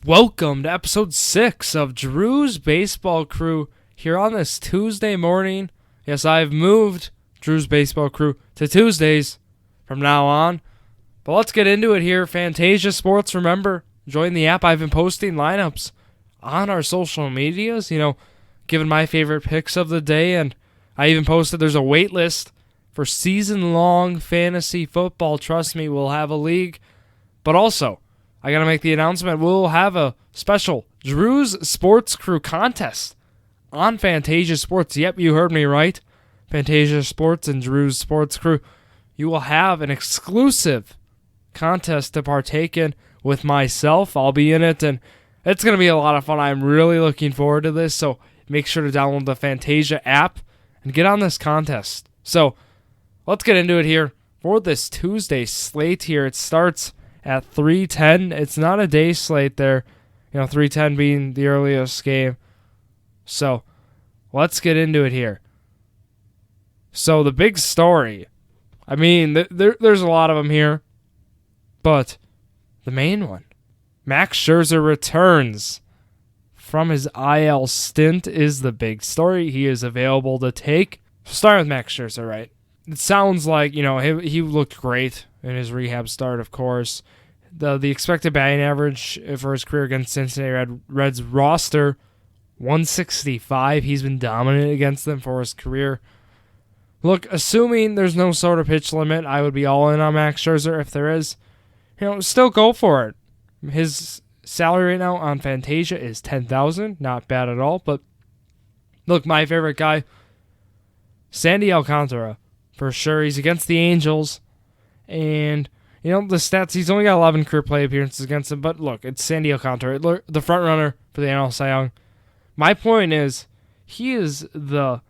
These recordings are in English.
Welcome to episode 6 of Drew's Baseball Crew here on this Tuesday morning. Yes, I've moved Drew's Baseball Crew to Tuesdays from now on. But let's get into it here. Phantasia Sports, remember, join the app. I've been posting lineups on our social medias, giving my favorite picks of the day. And I even posted there's a waitlist for season-long fantasy football. Trust me, we'll have a league. But also, I got to make the announcement, we'll have a special Drew's Sports Crew contest on Phantasia Sports. Yep, you heard me right. Phantasia Sports and Drew's Sports Crew. You will have an exclusive contest to partake in with myself. I'll be in it, and it's going to be a lot of fun. I'm really looking forward to this, so make sure to download the Phantasia app and get on this contest. So, let's get into it here for this Tuesday slate here. It starts at 3:10. It's not a day slate there, 3:10 being the earliest game. So, let's get into it here. So, the big story, there's a lot of them here, but the main one, Max Scherzer returns from his IL stint is the big story. He is available to take. Start with Max Scherzer, right? It sounds like, he looked great in his rehab start, of course. The expected batting average for his career against Cincinnati Reds roster, 165. He's been dominant against them for his career. Look, assuming there's no sort of pitch limit, I would be all in on Max Scherzer. If there is, still go for it. His salary right now on Phantasia is $10,000. Not bad at all. But look, my favorite guy, Sandy Alcantara. For sure, he's against the Angels, and the stats, he's only got 11 career play appearances against them, but look, it's Sandy Alcantara, the front runner for the NL Cy Young. My point is, he is the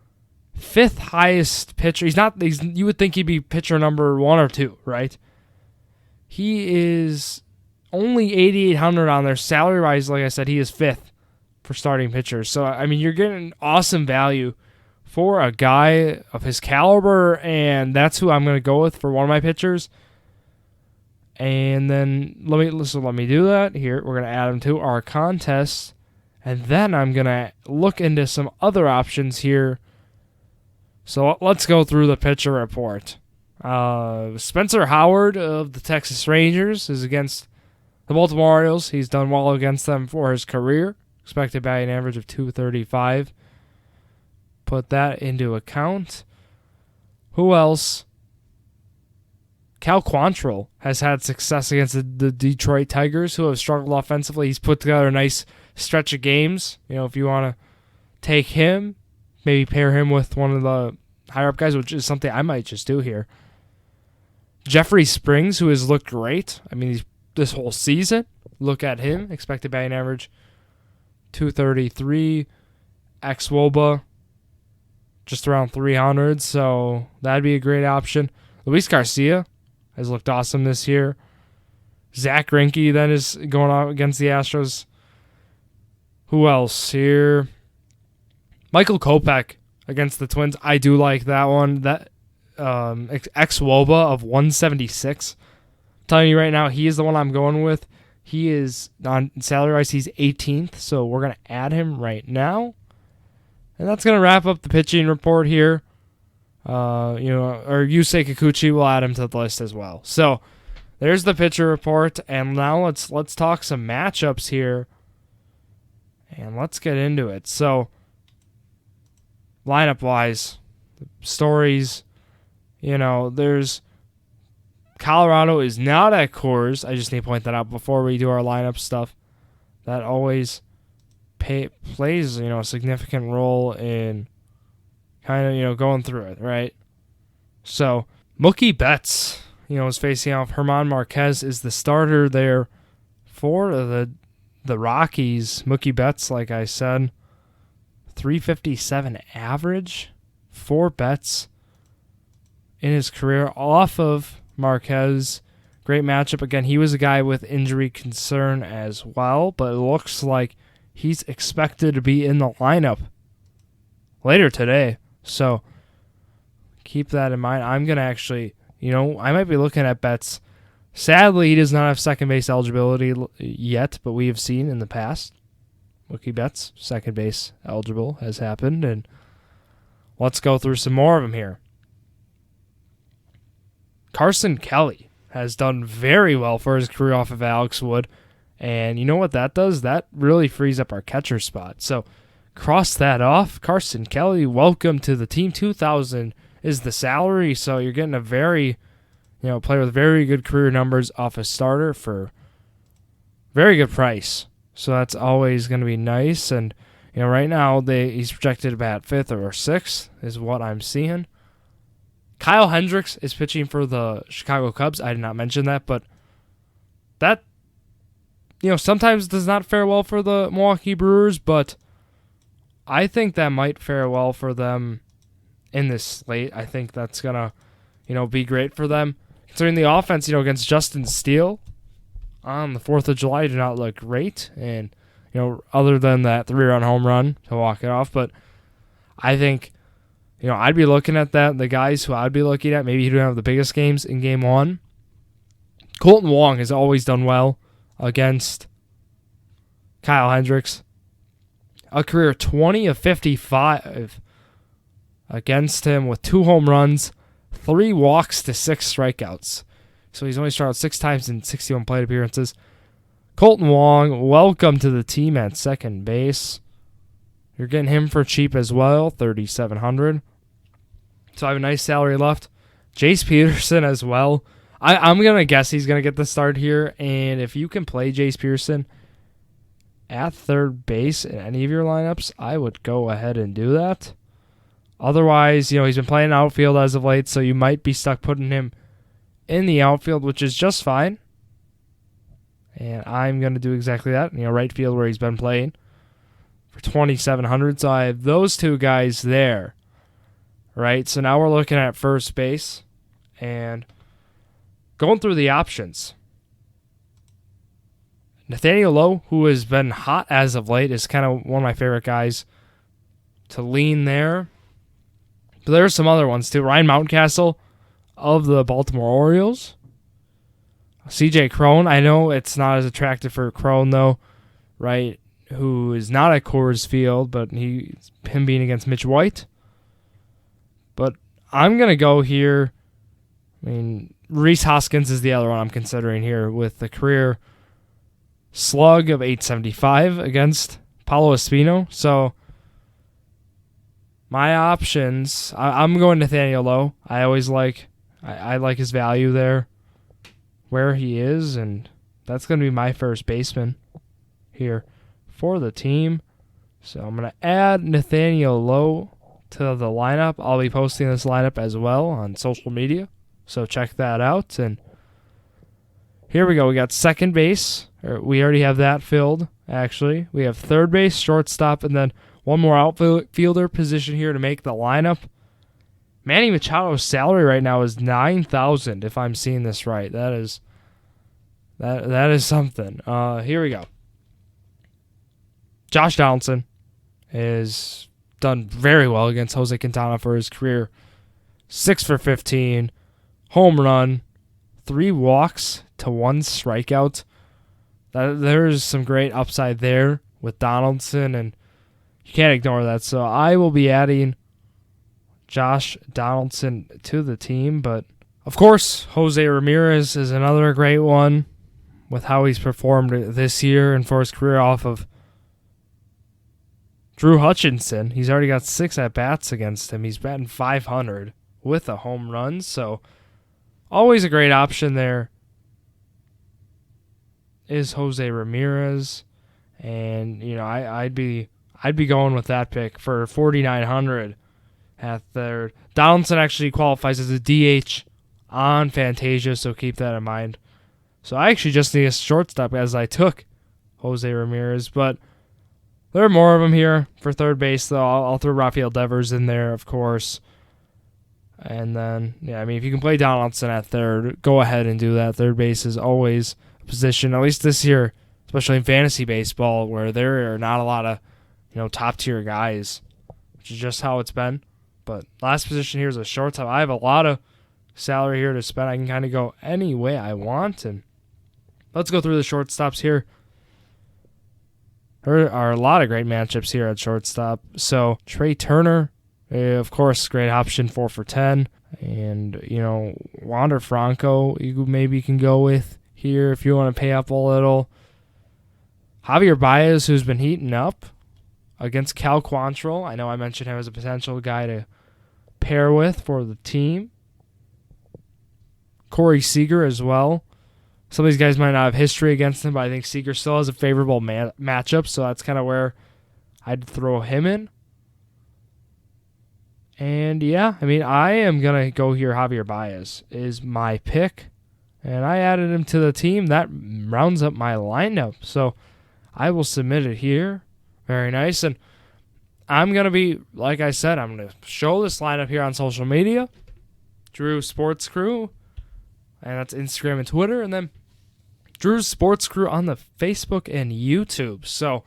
5th highest pitcher. You would think he'd be pitcher number 1 or 2, right? He is only 8,800 on there. Salary-wise, like I said, he is 5th for starting pitchers. So, you're getting awesome value for a guy of his caliber, and that's who I'm going to go with for one of my pitchers. And then let me do that. Here, we're going to add him to our contest, and then I'm going to look into some other options here. So let's go through the pitcher report. Spencer Howard of the Texas Rangers is against the Baltimore Orioles. He's done well against them for his career. Expected batting average of 235. Put that into account. Who else? Cal Quantrill has had success against the Detroit Tigers, who have struggled offensively. He's put together a nice stretch of games. If you want to take him, maybe pair him with one of the higher-up guys, which is something I might just do here. Jeffrey Springs, who has looked great. This whole season. Look at him. Expected batting average, 233. Ex-Woba, just around 300, so that'd be a great option. Luis Garcia has looked awesome this year. Zach Greinke then is going out against the Astros. Who else here? Michael Kopech against the Twins. I do like that one. That ex-Woba of 176. I'm telling you right now, he is the one I'm going with. He is, on salary-wise, he's 18th, so we're going to add him right now. And that's going to wrap up the pitching report here. Or Yusei Kikuchi, will add him to the list as well. So there's the pitcher report, and now let's talk some matchups here, and let's get into it. So lineup-wise, stories, there's Colorado is not at Coors. I just need to point that out before we do our lineup stuff. That always plays, a significant role in kind of, going through it, right? So, Mookie Betts, is facing off. Herman Marquez is the starter there for the Rockies. Mookie Betts, like I said, 357 average, 4 bets in his career off of Marquez. Great matchup. Again, he was a guy with injury concern as well, but it looks like he's expected to be in the lineup later today. So keep that in mind. I'm going to actually, I might be looking at Betts Sadly, he does not have second base eligibility yet, but we have seen in the past, Mookie Betts, second base eligible, has happened, and let's go through some more of them here. Carson Kelly has done very well for his career off of Alex Wood, and you know what that does? That really frees up our catcher spot. So cross that off. Carson Kelly, welcome to the team. 2,000 is the salary, so you're getting a very, player with very good career numbers off a starter for very good price. So that's always going to be nice. And right now he's projected to bat 5th or 6th is what I'm seeing. Kyle Hendricks is pitching for the Chicago Cubs. I did not mention that, but that sometimes does not fare well for the Milwaukee Brewers, but I think that might fare well for them in this slate. I think that's going to, be great for them. Considering the offense, against Justin Steele on the 4th of July did not look great. And, other than that 3-run home run to walk it off. But I think, I'd be looking at that. The guys who I'd be looking at, maybe who don't have the biggest games in game 1. Colton Wong has always done well against Kyle Hendricks. A career 20 of 55 against him with 2 home runs, 3 walks to 6 strikeouts. So he's only struck out 6 times in 61 plate appearances. Colton Wong, welcome to the team at second base. You're getting him for cheap as well, $3,700. So I have a nice salary left. Jace Peterson as well. I'm going to guess he's going to get the start here. And if you can play Jace Peterson at third base in any of your lineups, I would go ahead and do that. Otherwise, he's been playing outfield as of late, so you might be stuck putting him in the outfield, which is just fine. And I'm going to do exactly that. Right field where he's been playing for $2,700. So I have those 2 guys there. Right, so now we're looking at first base and going through the options. Nathaniel Lowe, who has been hot as of late, is kind of one of my favorite guys to lean there. But there are some other ones too. Ryan Mountcastle of the Baltimore Orioles. CJ Cron, I know it's not as attractive for Cron though, right? Who is not at Coors Field, but him being against Mitch White. But I'm going to go here. Rhys Hoskins is the other one I'm considering here with the career slug of 875 against Paulo Espino. So my options, I'm going Nathaniel Lowe. I like his value there where he is, and that's going to be my first baseman here for the team. So I'm going to add Nathaniel Lowe to the lineup. I'll be posting this lineup as well on social media, so check that out. And here we go. We got second base. We already have that filled, actually. We have third base, shortstop, and then one more outfielder position here to make the lineup. Manny Machado's salary right now is $9,000, if I'm seeing this right. That is something. Here we go. Josh Donaldson is done very well against Jose Quintana for his career. 6 for 15, home run, 3 walks to 1 strikeout. There's some great upside there with Donaldson, and you can't ignore that. So I will be adding Josh Donaldson to the team. But, of course, Jose Ramirez is another great one with how he's performed this year and for his career off of Drew Hutchinson. He's already got 6 at-bats against him. He's batting .500 with a home run. So always a great option there is Jose Ramirez. And, I'd be going with that pick for $4,900 at third. Donaldson actually qualifies as a DH on Phantasia, so keep that in mind. So I actually just need a shortstop as I took Jose Ramirez, but there are more of them here for third base, though. I'll throw Rafael Devers in there, of course. And then, if you can play Donaldson at third, go ahead and do that. Third base is always a position, at least this year, especially in fantasy baseball, where there are not a lot of, top-tier guys, which is just how it's been. But last position here is a shortstop. I have a lot of salary here to spend. I can kind of go any way I want. And let's go through the shortstops here. There are a lot of great matchups here at shortstop. So Trey Turner, of course, great option, 4 for 10. And, Wander Franco, you maybe can go with here if you want to pay up a little. Javier Baez, who's been heating up against Cal Quantrill. I know I mentioned him as a potential guy to pair with for the team. Corey Seager as well. Some of these guys might not have history against him, but I think Seager still has a favorable matchup, so that's kind of where I'd throw him in. And yeah, I am going to go here. Javier Baez is my pick, and I added him to the team. That rounds up my lineup, so I will submit it here. Very nice. And I'm going to be, like I said, I'm going to show this lineup here on social media. Drew Sports Crew, and that's Instagram and Twitter, and then Drew's Sports Crew on the Facebook and YouTube. So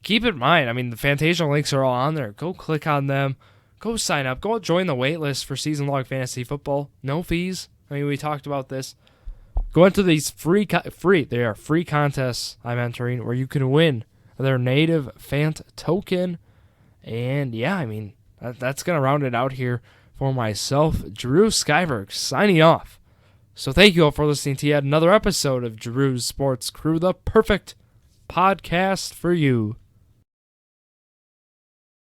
keep in mind, the Phantasia links are all on there. Go click on them. Go sign up. Go join the waitlist for season-long fantasy football. No fees. We talked about this. Go into these free contests I'm entering where you can win their native Phant token. And yeah, that's going to round it out here for myself. Drew Skyberg signing off. So thank you all for listening to yet another episode of Drew's Sports Crew, the perfect podcast for you.